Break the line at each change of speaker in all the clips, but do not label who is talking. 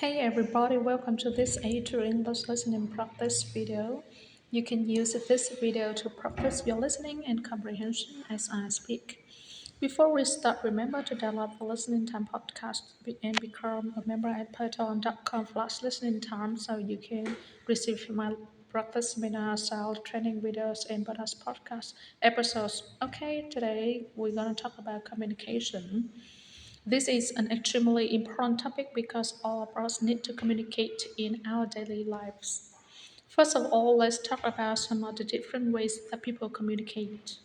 Hey everybody, welcome to this A2 English listening practice video. You can use this video to practice your listening and comprehension as I speak. Before we start, remember to download the Listening Time podcast and become a member at patreon.com/listening time so you can receive my practice seminar style training videos and bonus podcast episodes. Okay, today we're going to talk about communication. This is an extremely important topic because all of us need to communicate in our daily lives. First of all, let's talk about some of the different ways that people communicate.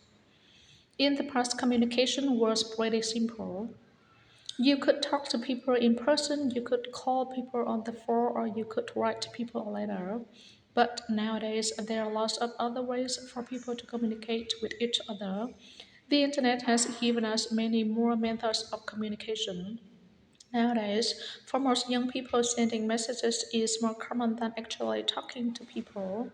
In the past, communication was pretty simple. You could talk to people in person, you could call people on the phone, or you could write to people a letter. But nowadays, there are lots of other ways for people to communicate with each other. The internet has given us many more methods of communication. Nowadays, for most young people, sending messages is more common than actually talking to people.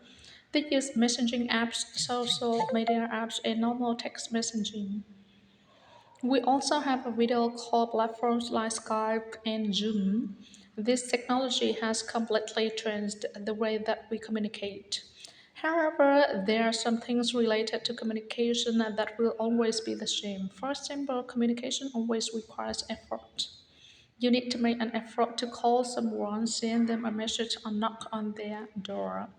They use messaging apps, social media apps, and normal text messaging. We also have a video call platforms like Skype and Zoom. This technology has completely changed the way that we communicate. However, there are some things related to communication that will always be the same. For example, communication always requires effort. You need to make an effort to call someone, send them a message, or knock on their door.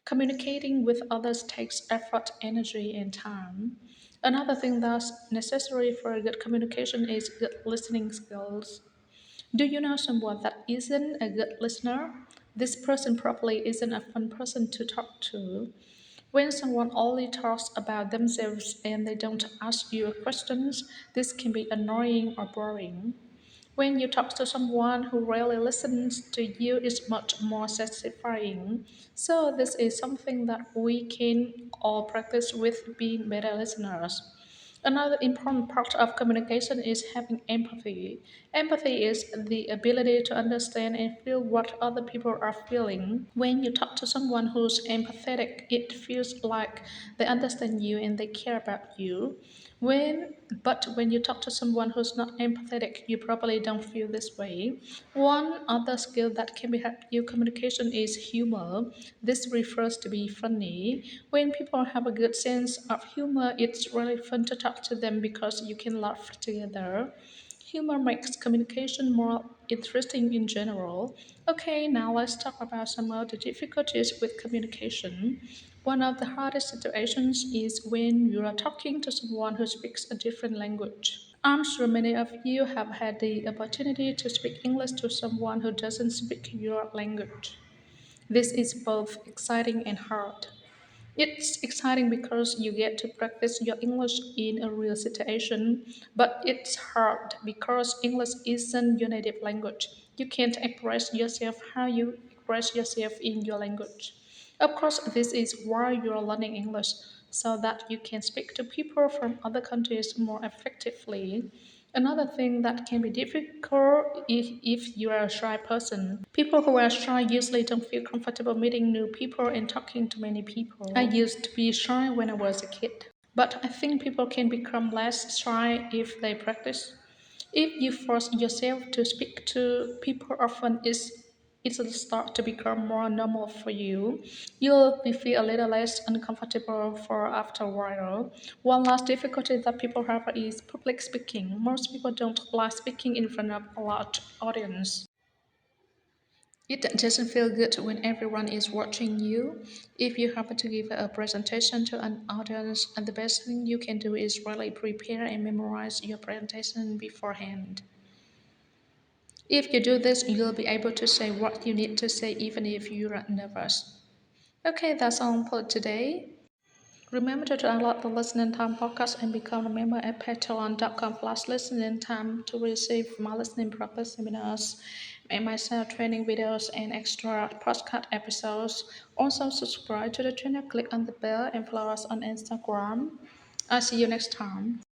Communicating with others takes effort, energy, and time. Another thing that's necessary for good communication is good listening skills. Do you know someone that isn't a good listener? This person probably isn't a fun person to talk to. When someone only talks about themselves and they don't ask you questions, this can be annoying or boring. When you talk to someone who really listens to you, it's much more satisfying. So, this is something that we can all practice with being better listeners. Another important part of communication is having empathy. Empathy is the ability to understand and feel what other people are feeling. When you talk to someone who's empathetic, it feels like they understand you and they care about you. But when you talk to someone who's not empathetic, you probably don't feel this way. One other skill that can be help you communication is humor. This refers to be funny. When people have a good sense of humor, it's really fun to talk to them because you can laugh together. Humor makes communication more interesting in general. Okay, now let's talk about some of the difficulties with communication. One of the hardest situations is when you are talking to someone who speaks a different language. I'm sure many of you have had the opportunity to speak English to someone who doesn't speak your language. This is both exciting and hard. It's exciting because you get to practice your English in a real situation, but it's hard because English isn't your native language. You can't express yourself how you express yourself in your language. Of course, this is why you're learning English, so that you can speak to people from other countries more effectively. Another thing that can be difficult if you are a shy person. People who are shy usually don't feel comfortable meeting new people and talking to many people. I used to be shy when I was a kid, but I think people can become less shy if they practice. If you force yourself to speak to people often, it'll start to become more normal for you. You'll be feel a little less uncomfortable for after a while. One last difficulty that people have is public speaking. Most people don't like speaking in front of a large audience. It doesn't feel good when everyone is watching you. If you happen to give a presentation to an audience, the best thing you can do is really prepare and memorize your presentation beforehand. If you do this, you'll be able to say what you need to say even if you're nervous. Okay, that's all for today. Remember to download the Listening Time podcast and become a member at patreon.com/listening time to receive my listening practice seminars and myself training videos and extra podcast episodes. Also, subscribe to the channel, click on the bell, and follow us on Instagram. I'll see you next time.